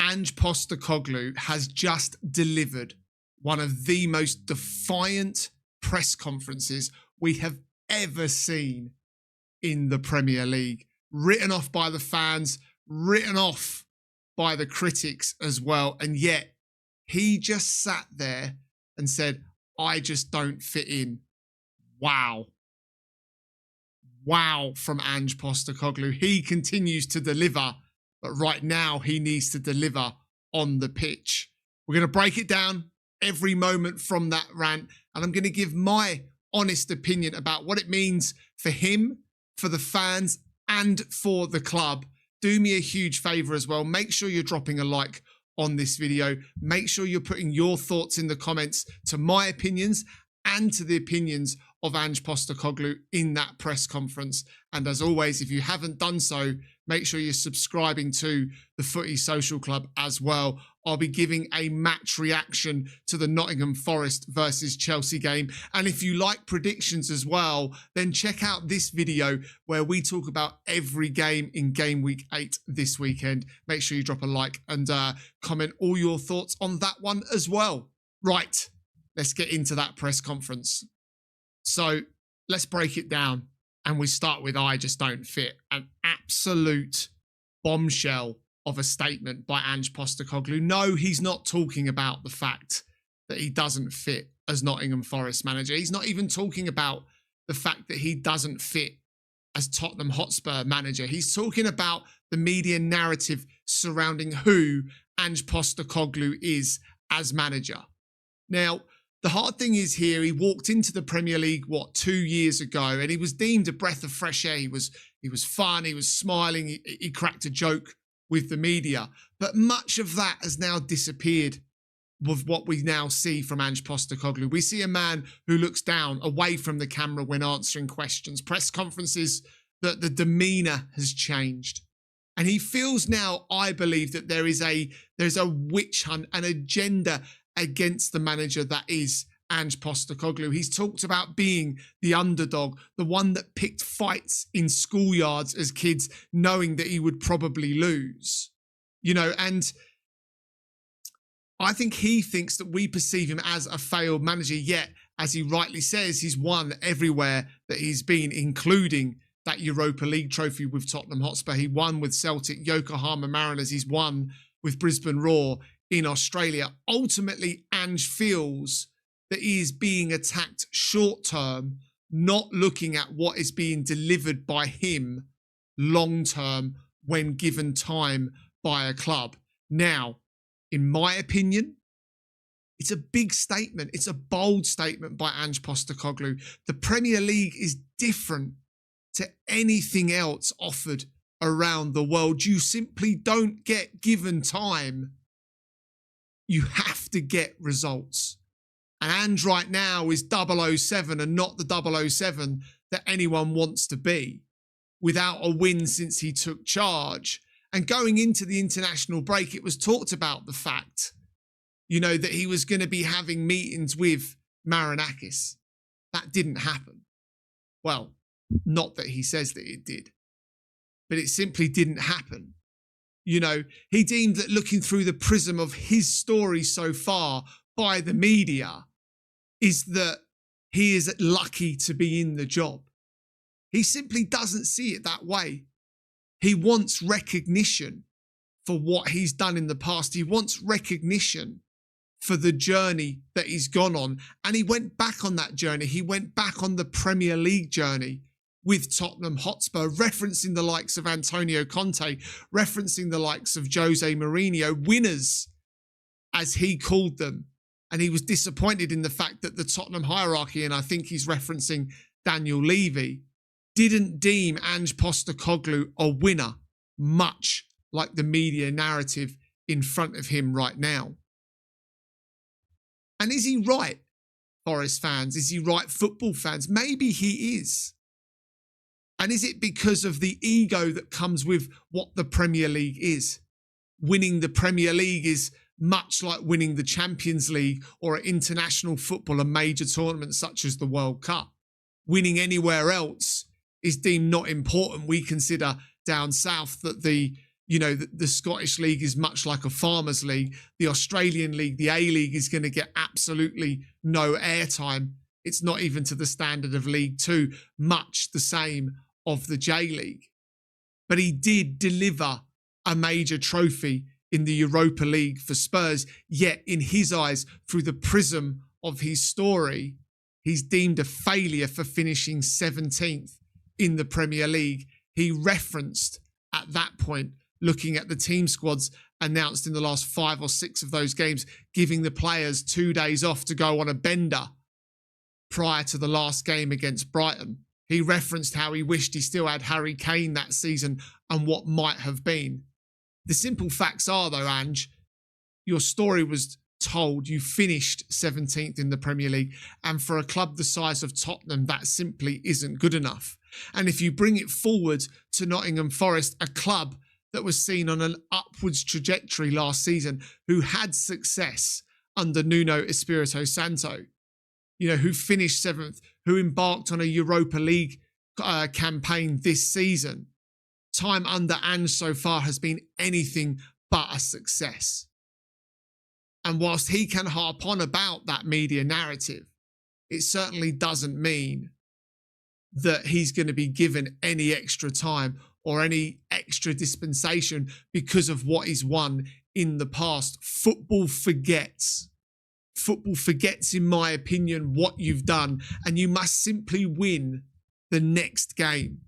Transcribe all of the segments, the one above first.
Ange Postecoglou has just delivered one of the most defiant press conferences we have ever seen in the Premier League. Written off by the fans, written off by the critics as well. And yet he just sat there and said, I just don't fit in. Wow. Wow from Ange Postecoglou. He continues to deliver, but right now he needs to deliver on the pitch. We're going to break it down every moment from that rant, and I'm going to give my honest opinion about what it means for him, for the fans, and for the club. Do me a huge favour as well. Make sure you're dropping a like on this video. Make sure you're putting your thoughts in the comments to my opinions and to the opinions of Ange Postecoglou in that press conference. And as always, if you haven't done so, make sure you're subscribing to the Footy Social Club as well. I'll be giving a match reaction to the Nottingham Forest versus Chelsea game. And if you like predictions as well, then check out this video where we talk about every game in game week 8 this weekend. Make sure you drop a like and comment all your thoughts on that one as well. Right, let's get into that press conference. So let's break it down. And we start with I just don't fit. An absolute bombshell of a statement by Ange Postecoglou. No, he's not talking about the fact that he doesn't fit as Nottingham Forest manager. He's not even talking about the fact that he doesn't fit as Tottenham Hotspur manager. He's talking about the media narrative surrounding who Ange Postecoglou is as manager. Now, the hard thing is here, he walked into the Premier League, 2 years ago, and he was deemed a breath of fresh air. He was fun, he was smiling, he cracked a joke with the media. But much of that has now disappeared with what we now see from Ange Postecoglou. We see a man who looks down, away from the camera when answering questions. Press conferences, that the demeanour has changed. And he feels now, I believe, that there's a witch hunt, an agenda against the manager that is Ange Postecoglou. He's talked about being the underdog, the one that picked fights in schoolyards as kids, knowing that he would probably lose. And I think he thinks that we perceive him as a failed manager, yet, as he rightly says, he's won everywhere that he's been, including that Europa League trophy with Tottenham Hotspur. He won with Celtic, Yokohama Mariners. He's won with Brisbane Roar in Australia. Ultimately, Ange feels that he is being attacked short term, not looking at what is being delivered by him long term when given time by a club. Now, in my opinion, it's a big statement. It's a bold statement by Ange Postecoglou. The Premier League is different to anything else offered around the world. You simply don't get given time. You have to get results. And Ange right now is 007 and not the 007 that anyone wants to be, without a win since he took charge. And going into the international break, it was talked about the fact, that he was going to be having meetings with Marinakis. That didn't happen. Well, not that he says that it did, but it simply didn't happen. He deemed that looking through the prism of his story so far by the media is that he is lucky to be in the job. He simply doesn't see it that way. He wants recognition for what he's done in the past. He wants recognition for the journey that he's gone on. And he went back on that journey. He went back on the Premier League journey with Tottenham Hotspur, referencing the likes of Antonio Conte, referencing the likes of Jose Mourinho, winners, as he called them. And he was disappointed in the fact that the Tottenham hierarchy, and I think he's referencing Daniel Levy, didn't deem Ange Postecoglou a winner, much like the media narrative in front of him right now. And is he right, Forest fans? Is he right, football fans? Maybe he is. And is it because of the ego that comes with what the Premier League is? Winning the Premier League is much like winning the Champions League or at international football, a major tournament such as the World Cup. Winning anywhere else is deemed not important. We consider down south that the the Scottish League is much like a farmers league. The Australian League, the A-League, is going to get absolutely no airtime. It's not even to the standard of League Two, much the same of the J-League. But he did deliver a major trophy in the Europa League for Spurs, yet in his eyes, through the prism of his story, he's deemed a failure for finishing 17th in the Premier League. He referenced at that point, looking at the team squads announced in the last 5 or 6 of those games, giving the players 2 days off to go on a bender prior to the last game against Brighton. He referenced how he wished he still had Harry Kane that season and what might have been. The simple facts are, though, Ange, your story was told. You finished 17th in the Premier League, and for a club the size of Tottenham, that simply isn't good enough. And if you bring it forward to Nottingham Forest, a club that was seen on an upwards trajectory last season, who had success under Nuno Espirito Santo, who finished 7th, who embarked on a Europa League campaign this season. Time under Ange so far has been anything but a success. And whilst he can harp on about that media narrative, it certainly doesn't mean that he's going to be given any extra time or any extra dispensation because of what he's won in the past. Football forgets. Football forgets, in my opinion, what you've done, and you must simply win the next game.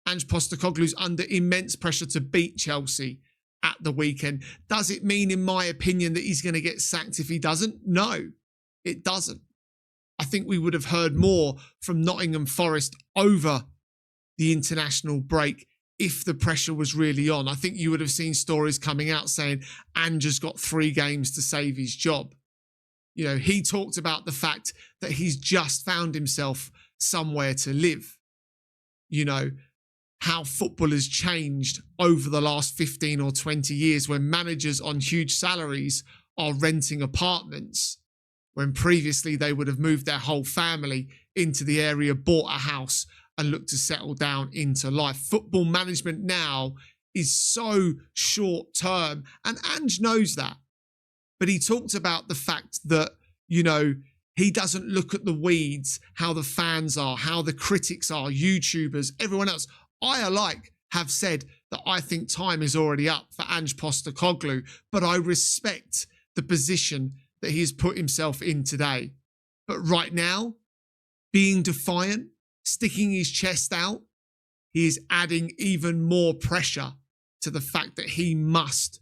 Ange Postecoglou's under immense pressure to beat Chelsea at the weekend. Does it mean, in my opinion, that he's going to get sacked if he doesn't? No, it doesn't. I think we would have heard more from Nottingham Forest over the international break if the pressure was really on. I think you would have seen stories coming out saying Ange has got 3 games to save his job. He talked about the fact that he's just found himself somewhere to live. How football has changed over the last 15 or 20 years, when managers on huge salaries are renting apartments, when previously they would have moved their whole family into the area, bought a house and looked to settle down into life. Football management now is so short term, and Ange knows that. But he talked about the fact that, he doesn't look at the weeds, how the fans are, how the critics are, YouTubers, everyone else. I alike have said that I think time is already up for Ange Postecoglou, but I respect the position that he has put himself in today. But right now, being defiant, sticking his chest out, he is adding even more pressure to the fact that he must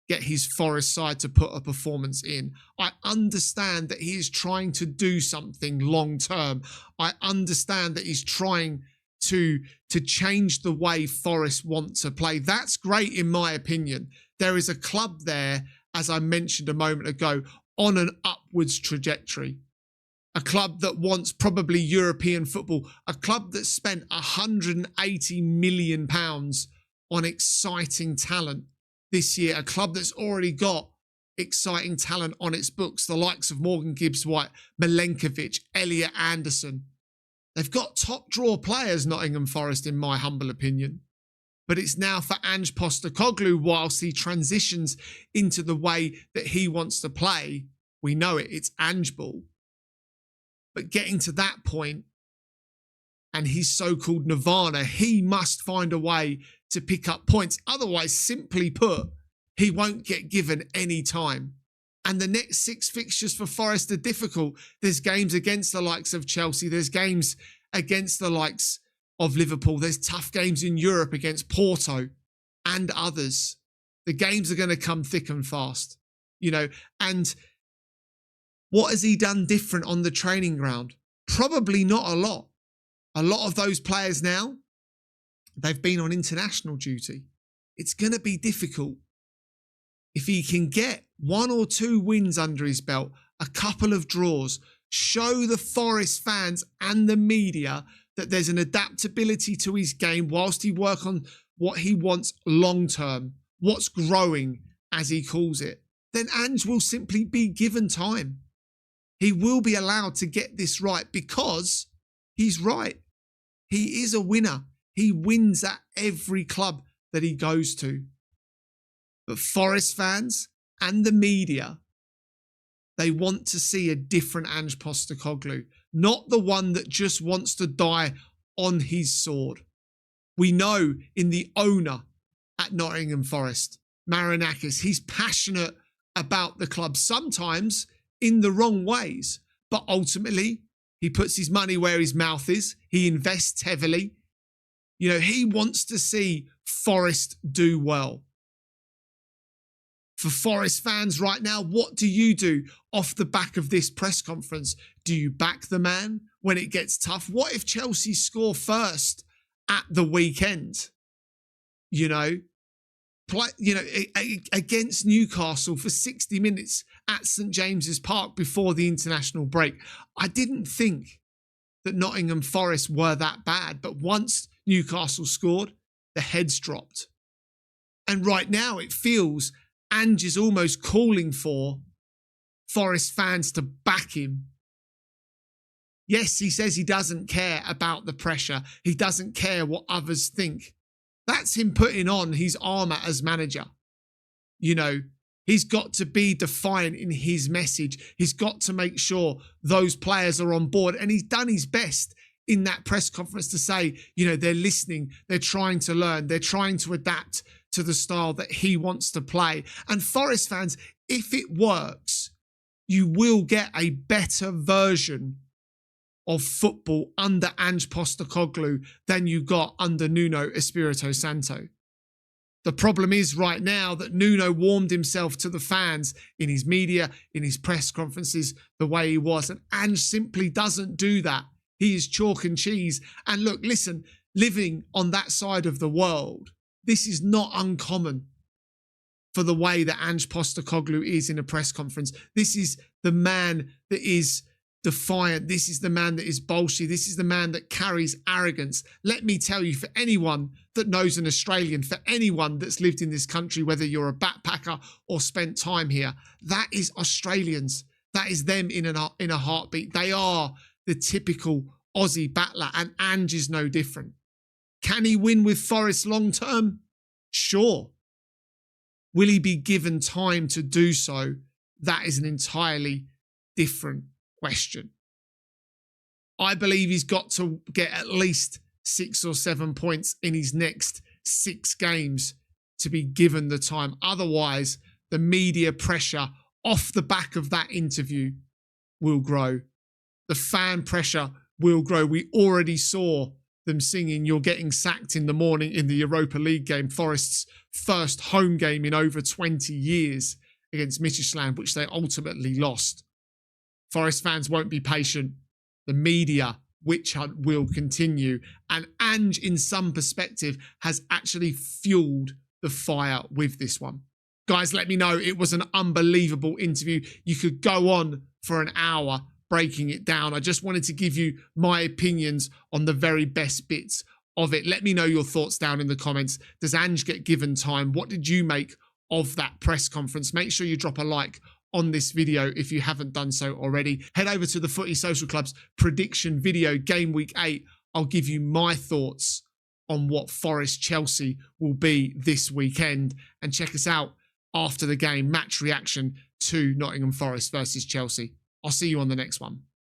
get his Forest side to put a performance in. I understand that he is trying to do something long term. I understand that he's trying to change the way Forest want to play. That's great, in my opinion. There is a club there, as I mentioned a moment ago, on an upwards trajectory. A club that wants probably European football. A club that spent £180 million on exciting talent this year. A club that's already got exciting talent on its books. The likes of Morgan Gibbs-White, Milenkovic, Elliot Anderson. They've got top draw players, Nottingham Forest, in my humble opinion. But it's now for Ange Postecoglou, whilst he transitions into the way that he wants to play. We know it, it's Ange ball. But getting to that point, and his so-called nirvana, he must find a way to pick up points. Otherwise, simply put, he won't get given any time. And the next 6 fixtures for Forest are difficult. There's games against the likes of Chelsea. There's games against the likes of Liverpool. There's tough games in Europe against Porto and others. The games are going to come thick and fast, and what has he done different on the training ground? Probably not a lot. A lot of those players now, they've been on international duty. It's going to be difficult. If he can get 1 or 2 wins under his belt, a couple of draws, show the Forest fans and the media that there's an adaptability to his game whilst he works on what he wants long term, what's growing, as he calls it, then Ange will simply be given time. He will be allowed to get this right because he's right. He is a winner. He wins at every club that he goes to. But Forest fans and the media, they want to see a different Ange Postecoglou, not the one that just wants to die on his sword. We know in the owner at Nottingham Forest, Marinakis, he's passionate about the club, sometimes in the wrong ways, but ultimately he puts his money where his mouth is. He invests heavily. You know, he wants to see Forest do well. For Forest fans right now, what do you do off the back of this press conference? Do you back the man when it gets tough? What if Chelsea score first at the weekend? You know, against Newcastle for 60 minutes at St James's Park before the international break. I didn't think that Nottingham Forest were that bad, but once Newcastle scored, the heads dropped. And right now it feels Ange is almost calling for Forest fans to back him. Yes, he says he doesn't care about the pressure. He doesn't care what others think. That's him putting on his armour as manager. You know, he's got to be defiant in his message. He's got to make sure those players are on board. And he's done his best in that press conference to say, you know, they're listening, they're trying to learn, they're trying to adapt to the style that he wants to play. And Forest fans, if it works, you will get a better version of football under Ange Postecoglou than you got under Nuno Espirito Santo. The problem is right now that Nuno warmed himself to the fans in his media, in his press conferences, the way he was. And Ange simply doesn't do that. He is chalk and cheese. And look, listen, living on that side of the world, this is not uncommon for the way that Ange Postecoglou is in a press conference. This is the man that is defiant. This is the man that is bolshy. This is the man that carries arrogance. Let me tell you, for anyone that knows an Australian, for anyone that's lived in this country, whether you're a backpacker or spent time here, that is Australians. That is them in a heartbeat. They are the typical Aussie battler, and Ange is no different. Can he win with Forest long term? Sure. Will he be given time to do so? That is an entirely different question. I believe he's got to get at least 6 or 7 points in his next 6 games to be given the time. Otherwise, the media pressure off the back of that interview will grow. The fan pressure will grow. We already saw them singing "You're Getting Sacked" in the morning in the Europa League game, Forest's first home game in over 20 years against Midtjylland, which they ultimately lost. Forest fans won't be patient. The media witch hunt will continue. And Ange, in some perspective, has actually fueled the fire with this one. Guys, let me know. It was an unbelievable interview. You could go on for an hour breaking it down. I just wanted to give you my opinions on the very best bits of it. Let me know your thoughts down in the comments. Does Ange get given time? What did you make of that press conference? Make sure you drop a like on this video if you haven't done so already. Head over to the Footy Social Club's prediction video, game week 8. I'll give you my thoughts on what Forest Chelsea will be this weekend. And check us out after the game, match reaction to Nottingham Forest versus Chelsea. I'll see you on the next one.